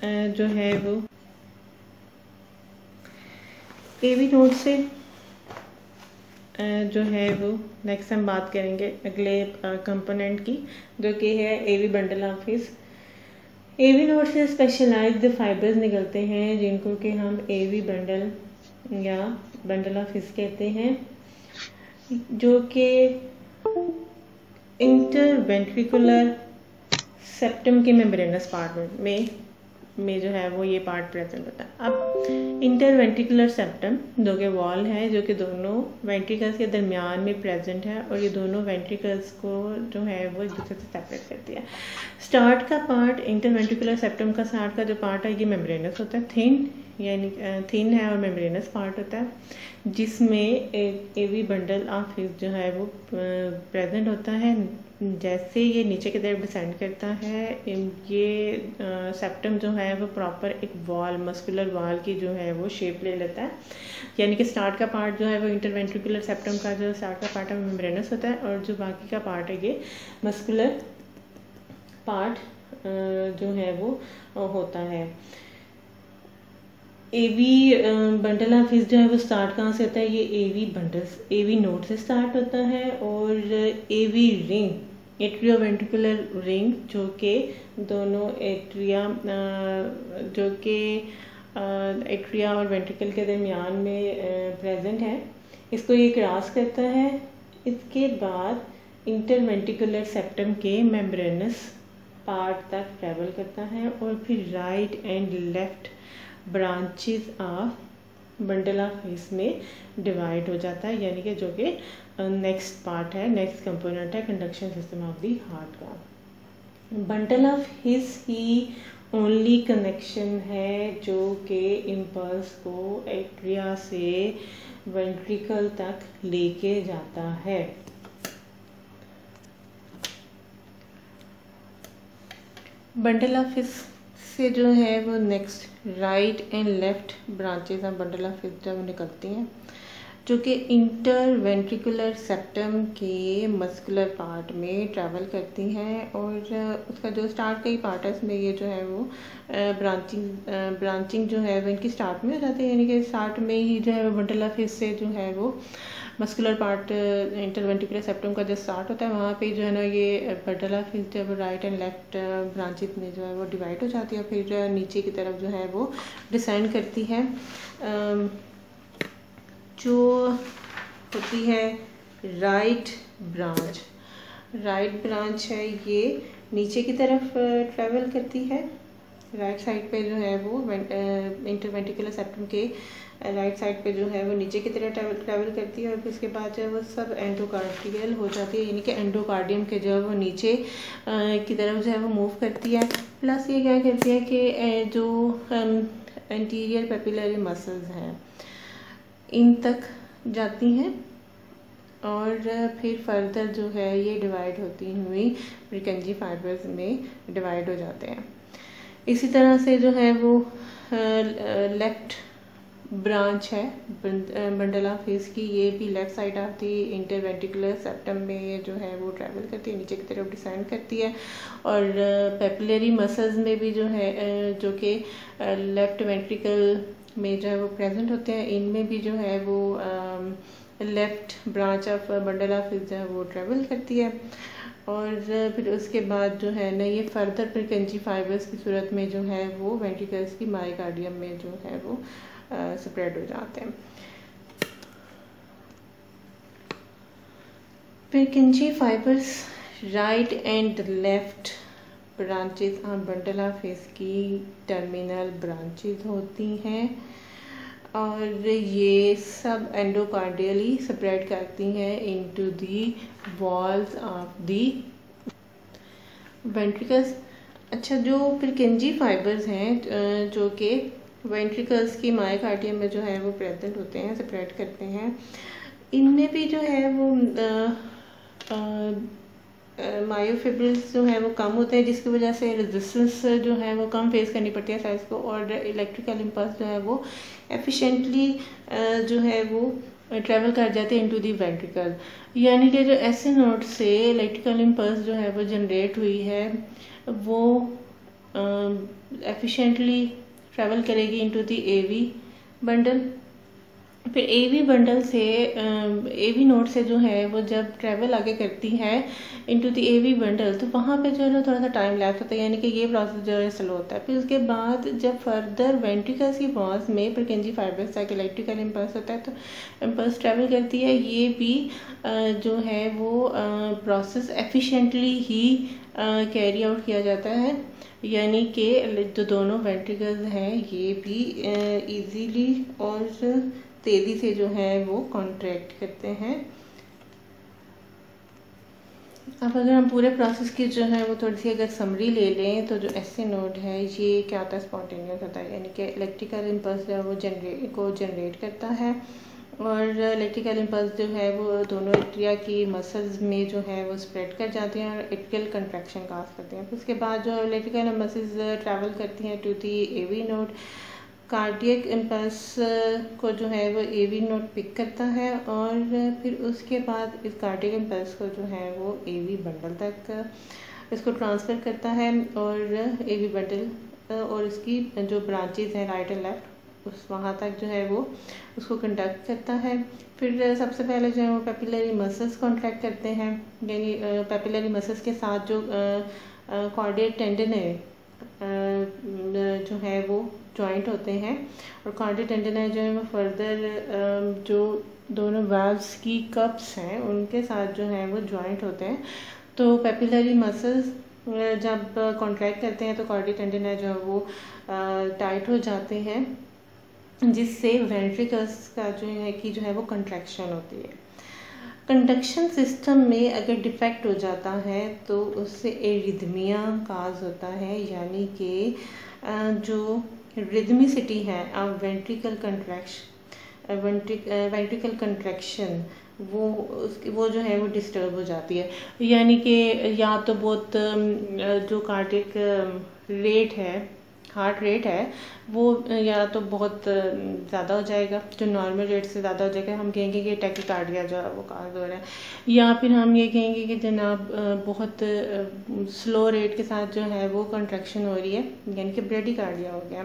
जो है वो एवी नोड से जो है वो नेक्स्ट हम बात करेंगे अगले कंपोनेंट की, जो कि है AV bundle of His. AV node से स्पेशलाइज्ड फाइबर्स निकलते हैं जिनको कि हम एवी बंडल या बंडल ऑफ हिस कहते हैं, जो कि इंटरवेंट्रिकुलर सेप्टम के मेम्ब्रेनस पार्ट में जो है वो ये पार्ट प्रेजेंट होता है। अब इंटरवेंट्रिकुलर सेप्टम जो कि वॉल है, जो कि दोनों वेंट्रिकल्स के दरमियान में प्रेजेंट है और ये दोनों वेंट्रिकल्स को जो है वो एक दूसरे से सेपरेट करती है। स्टार्ट का पार्ट इंटरवेंट्रिकुलर सेप्टम का स्टार्ट का जो पार्ट है ये मेम्ब्रेनस होता है, यानी थिन है और मेम्ब्रेनस पार्ट होता है, जिसमें एवी बंडल ऑफ हिस जो है वो प्रेजेंट होता है। जैसे ये नीचे की तरफ डिसेंड करता है, ये सेप्टम जो है वो प्रॉपर एक वॉल, मस्कुलर वॉल की जो है वो शेप ले लेता है। यानी कि स्टार्ट का पार्ट जो है वो इंटरवेंट्रिकुलर सेप्टम का जो स्टार्ट का पार्ट है वो मेम्ब्रेनस होता है, और जो बाकी का पार्ट है ये मस्कुलर पार्ट जो है वो होता है। एवी बंडल ऑफ हिस जो है वो स्टार्ट कहाँ से होता है? ये एवी नोड से स्टार्ट होता है, और एवी रिंग, एट्रियोवेंट्रिकुलर रिंग, जो कि दोनों एट्रिया और वेंट्रिकल के दरमियान में प्रेजेंट है, इसको ये क्रॉस करता है। इसके बाद इंटरवेंट्रिकुलर सेप्टम के मेम्ब्रेनस पार्ट तक ट्रेवल करता है, और फिर right and left branches of bundle of His में डिवाइड हो जाता है, यानी कि जो कि नेक्स्ट पार्ट है, नेक्स्ट कंपोनेंट है conduction system of the heart का। बंडल ऑफ हिस ही ओनली कनेक्शन है जो कि इम्पल्स को एट्रिया से वेंट्रिकल तक लेके जाता है। बंडल ऑफ हिस से जो है वो next right and left branches of bundle of हिस जब निकलती हैं, जो कि इंटरवेंट्रिकुलर सेप्टम के मस्कुलर पार्ट में ट्रैवल करती हैं, और उसका जो स्टार्ट का ही पार्ट है इसमें ये जो है वो ब्रांचिंग जो है वो इनकी स्टार्ट में हो जाती है, यानी कि स्टार्ट में ही जो है वो बंडल ऑफ हिस से जो है वो मस्कुलर पार्ट इंटरवेंट्रिकुलर सेप्टम का जो स्टार्ट होता है वहाँ पे जो है ना ये बंडल ऑफ हिस जब राइट एंड लेफ्ट ब्रांचेस में जो है वो डिवाइड हो जाती है, फिर नीचे की तरफ जो है वो डिसेंड करती है। जो होती है राइट ब्रांच है, ये नीचे की तरफ ट्रेवल करती है। राइट साइड पे जो है वो इंटरवेंट्रिकुलर सेप्टम के राइट साइड पे जो है वो नीचे की तरफ ट्रेवल करती है, और फिर उसके बाद जो है वो सब एंडोकार्डियल हो जाती है, यानी कि एंडोकार्डियम के जो है वो नीचे की तरफ जो है वो मूव करती है। प्लस ये क्या करती है कि जो एंटीरियर पेपिलरी मसल्स हैं इन तक जाती हैं, और फिर फर्दर जो है ये डिवाइड होती हुई प्रिकंजी फाइबर्स में डिवाइड हो जाते हैं। इसी तरह से जो है वो लेफ्ट ब्रांच है बंडल ऑफ हिस की, ये भी left side of the interventricular septum में जो है वो ट्रैवल करती है, नीचे की तरफ डिसेंड करती है, और पेपिलरी मसल्स में भी जो है जो कि लेफ्ट वेंट्रिकल में जो है वो प्रेजेंट होते हैं, इनमें भी जो है वो left branch of bundle of हिस जो है वो ट्रैवल करती है, और फिर उसके बाद जो है ना ये फर्दर प्रिकंजी फाइबर्स की सूरत में जो है वो वेंट्रिकल्स की मायोकार्डियम में जो है वो स्प्रेड हो जाते हैं। Purkinje fibres right and left branches of bundle of His की टर्मिनल ब्रांचेस होती हैं, और ये सब एंडोकार्डियली स्प्रेड करती हैं into the walls of the ventricles. अच्छा, जो प्रिकंजी फाइबर्स हैं जो कि वेंट्रिकल्स की मायोकार्डियम में जो है वो प्रेजेंट होते हैं, स्प्रेड करते हैं, इनमें भी जो है वो मायोफिब्रिल्स जो है वो कम होते हैं, जिसकी वजह से रेजिस्टेंस जो है वो कम फेस करनी पड़ती है साइज को, और इलेक्ट्रिकल इम्पल्स जो है वो एफिशिएंटली जो है वो ट्रेवल कर जाते हैं इनटू दी वेंट्रिकल। यानी कि जो ऐसे नोड से इलेक्ट्रिकल इम्पल्स जो है वो जनरेट हुई है वो एफिशिएंटली ट्रैवल करेगी इनटू द एवी बंडल। फिर एवी बंडल से एवी नोड से जो है वो जब ट्रैवल आगे करती है इनटू द एवी बंडल, तो वहाँ पे जो है ना थोड़ा सा टाइम लैप्स होता है, यानी कि ये प्रोसेस जो है स्लो होता है। फिर उसके बाद जब फर्दर वेंट्रिकल्स की वॉल्स में पुरकिंजी फाइब्रस तक इलेक्ट्रिकल इम्पल्स होता है, तो इम्पल्स ट्रैवल करती है। ये भी जो है वो प्रोसेस एफिशिएंटली ही कैरी आउट किया जाता है, यानी कि जो दोनों वेंट्रिकल्स हैं ये भी इजीली और तेज़ी से जो है वो कॉन्ट्रैक्ट करते हैं। अब अगर हम पूरे प्रोसेस की जो है वो थोड़ी सी अगर समरी ले लें, तो जो एसए नोड है ये क्या होता है, स्पॉन्टेनियस होता है, यानी कि इलेक्ट्रिकल इम्पल्स जो है वो जनरेट करता है। और इलेक्ट्रिकल इम्पल्स जो है वो दोनों एट्रिया की मसल्स में जो है वो स्प्रेड कर जाती हैं और एट्रियल कंट्रैक्शन काज करते हैं। फिर उसके बाद जो इलेक्ट्रिकल मसल्स ट्रैवल करती हैं to the AV node. Cardiac impulse को जो है वो एवी नोड पिक करता है और फिर उसके बाद इस कार्डियक इम्पल्स को जो है वो एवी बंडल तक इसको ट्रांसफ़र करता है और एवी बंडल और इसकी जो ब्रांचेज हैं राइट एंड लेफ्ट उस वहाँ तक जो है वो उसको कंडक्ट करता है। फिर सबसे पहले जो है वो पेपिलरी मसल्स कॉन्ट्रैक्ट करते हैं, यानी पेपिलरी मसल्स के साथ जो कार्डियक टेंडन है जो है वो जॉइंट होते हैं और कार्डियक टेंडन जो है वो फर्दर जो दोनों वाल्व्स की कप्स हैं उनके साथ जो है वो जॉइंट होते हैं। तो पेपिलरी मसल्स जब कॉन्ट्रैक्ट करते हैं तो कार्डियक टेंडन जो है वो टाइट हो जाते हैं, जिससे वेंट्रिकल्स का जो है वो कंट्रैक्शन होती है। कंडक्शन सिस्टम में अगर डिफेक्ट हो जाता है तो उससे एरिथमिया काज होता है, यानी कि जो रिदमिसिटी है वेंट्रिकल कंट्रैक्शन वो जो है वो डिस्टर्ब हो जाती है, यानी कि या तो बहुत जो कार्डियक रेट है हार्ट रेट है वो या तो बहुत ज़्यादा हो जाएगा, जो नॉर्मल रेट से ज़्यादा हो जाएगा, हम कहेंगे कि टैकीकार्डिया जो है वो काज हो रहा है, या फिर हम ये कहेंगे कि जनाब बहुत स्लो रेट के साथ जो है वो कंट्रैक्शन हो रही है, यानी कि ब्रेडिकार्डिया हो गया।